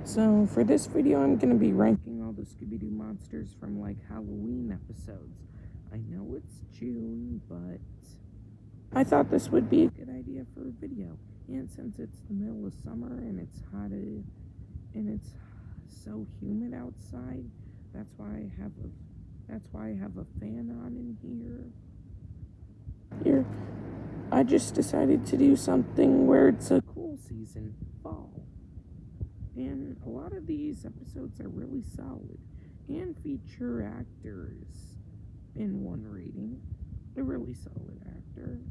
So for this video, I'm going to be ranking all the Scooby-Doo monsters from like Halloween episodes. I know it's June, but I thought this would be a good idea for a video. And since it's the middle of summer and it's hot and it's so humid outside, that's why I have a fan on in here. I just decided to do something where it's a cool season, fall. And a lot of these episodes are really solid and feature actors in one rating. A really solid actor.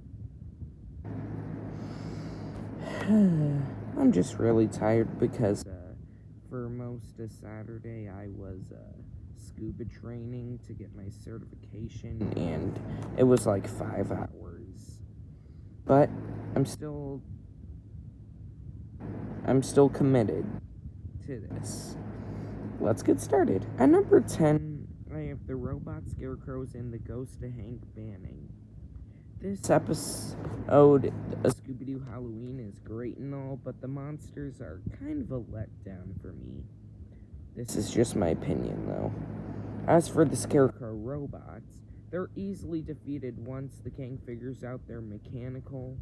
I'm just really tired because for most of Saturday I was scuba training to get my certification, and it was like 5 hours. But I'm still committed to this. Let's get started. At number 10, I have the robot scarecrows and the ghost of Hank Banning. This episode of Scooby-Doo Halloween is great and all, but the monsters are kind of a letdown for me. This is just my opinion, though. As for the scarecrow robots, they're easily defeated once the gang figures out they're mechanical,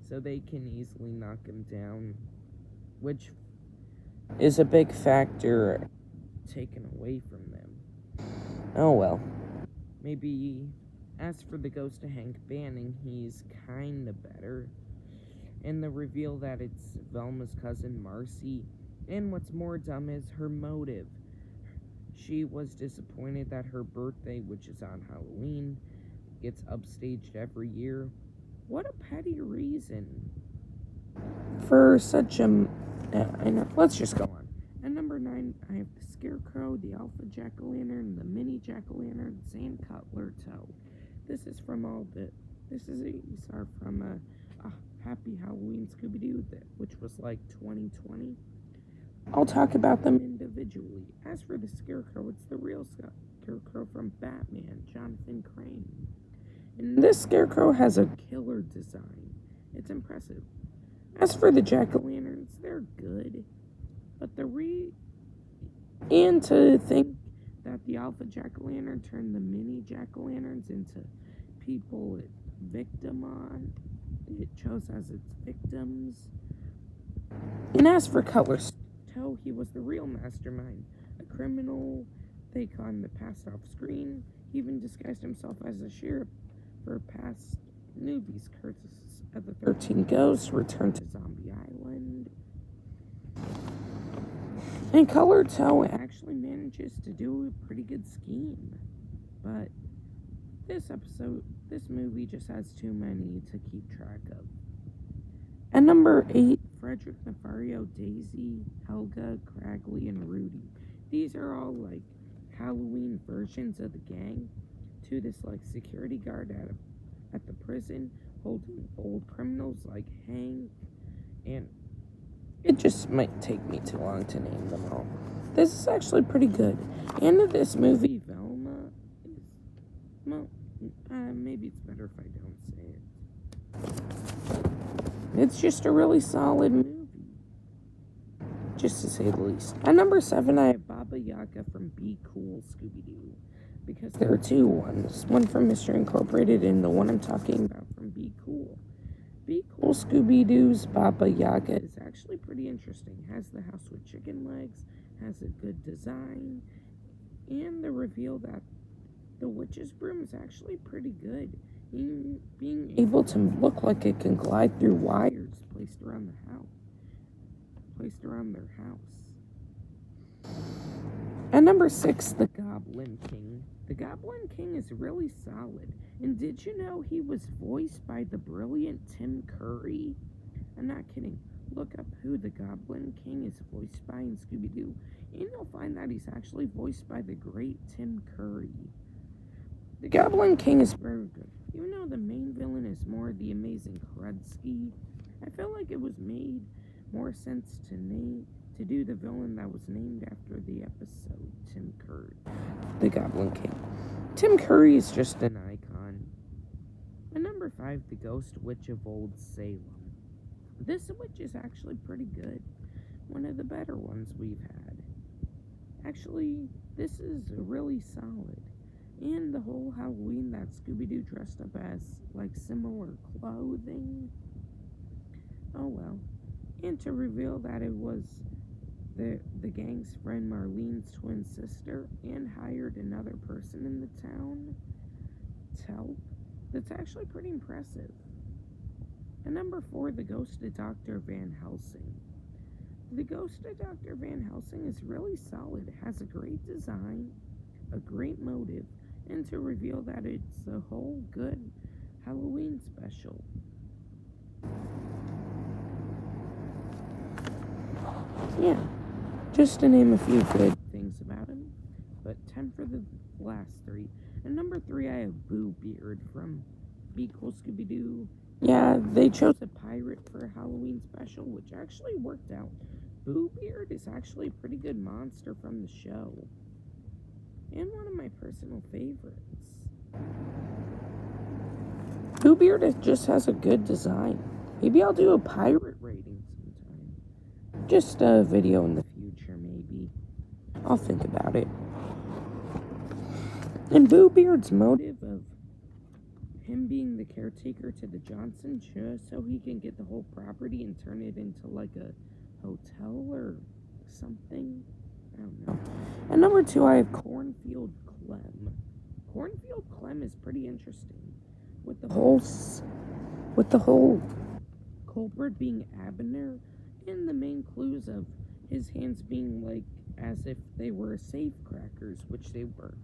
so they can easily knock them down, which is a big factor taken away from them. Oh well. Maybe. As for the ghost of Hank Banning, he's kinda better. And the reveal that it's Velma's cousin Marcy, and what's more dumb is her motive. She was disappointed that her birthday, which is on Halloween, gets upstaged every year. What a petty reason for such a... I know. Let's just go on. At number 9, I have the Scarecrow, the Alpha Jack-O-Lantern, the Mini Jack-O-Lantern, and Cutler Toe. These are from a Happy Halloween Scooby-Doo, which was like 2020. I'll talk about them individually. As for the Scarecrow, it's the real Scarecrow from Batman, Jonathan Crane. And this Scarecrow has a killer design. It's impressive. As for the Jack-O-Lanterns, they're good. But and to think that the Alpha Jack-O-Lantern turned the Mini Jack-O-Lanterns into people it chose as its victims. And as for Cutler Toe, he was the real mastermind, a criminal they conned the past off screen. He even disguised himself as a sheriff for past movies, Curtis of the 13 Ghosts, Return to Zombie Island. And Cutler Toe actually manages to do a pretty good scheme. But this movie just has too many to keep track of. At number 8, Frederick, Nefario, Daisy, Helga, Cragley, and Rudy. These are all like Halloween versions of the gang to this like security guard at the prison holding old criminals like Hank, and it just might take me too long to name them all. This is actually pretty good. And in this movie, Velma is... Well, maybe it's better if I don't say it. It's just a really solid movie, just to say the least. At number 7, I have Baba Yaga from Be Cool Scooby-Doo, because there are two ones. One from Mystery Incorporated and the one I'm talking about from Be Cool. Be Cool Scooby-Doo's Baba Yaga is actually pretty interesting. Has the house with chicken legs, has a good design, and the reveal that the witch's broom is actually pretty good. Being able to look like it can glide through wires placed around their house. At number 6, the Goblin King. The Goblin King is really solid. And did you know he was voiced by the brilliant Tim Curry? I'm not kidding. Look up who the Goblin King is voiced by in Scooby-Doo, and you'll find that he's actually voiced by the great Tim Curry. The Goblin King is very good. Even though the main villain is more the amazing Krudsky, I feel like it was made more sense to do the villain that was named after the episode, Tim Curry, the Goblin King. Tim Curry is just an icon. At number 5, the Ghost Witch of Old Salem. This witch is actually pretty good. one of the better ones we've had. Actually, this is really solid. And the whole Halloween that Scooby-Doo dressed up as, like, similar clothing. Oh well. And to reveal that it was the gang's friend Marlene's twin sister and hired another person in the town to help. That's actually pretty impressive. And number 4, the ghost of Dr. Van Helsing. The ghost of Dr. Van Helsing is really solid. It has a great design, a great motive, and to reveal that it's a whole good Halloween special. Yeah, just to name a few good things about him, but 10 for the last 3. And number 3, I have Boo Beard from Be Cool Scooby-Doo. Yeah, they chose a pirate for a Halloween special, which actually worked out. Boo Beard is actually a pretty good monster from the show, and one of my personal favorites. Boo Beard just has a good design. Maybe I'll do a pirate rating sometime. Just a video in the future, maybe. I'll think about it. And Boo Beard's motive of him being the caretaker to the Johnson just so he can get the whole property and turn it into like a hotel or something. I don't know. And number 2, I have Cornfield Clem. Cornfield Clem is pretty interesting. With the whole culprit being Abner and the main clues of his hands being like as if they were safe crackers, which they were.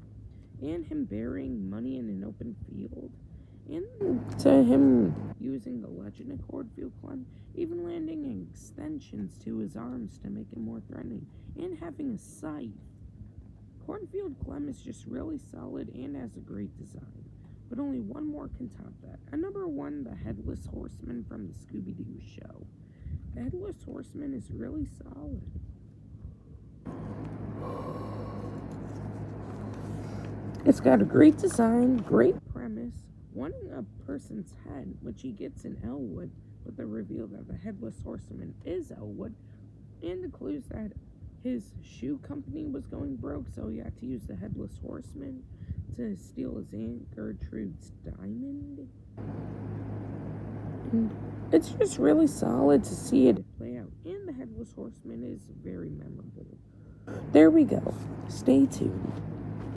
And him burying money in an open field. And to him using the legend of Cornfield Clem, even landing extensions to his arms to make him more threatening, and having a scythe. Cornfield Clem is just really solid and has a great design, but only one more can top that. And number 1, the Headless Horseman from the Scooby-Doo show. The Headless Horseman is really solid. It's got a great design, great premise, wanting a person's head, which he gets in Elwood, with the reveal that the Headless Horseman is Elwood, and the clues that his shoe company was going broke, so he had to use the Headless Horseman to steal his Aunt Gertrude's diamond. And it's just really solid to see it play out, and the Headless Horseman is very memorable. There we go. Stay tuned.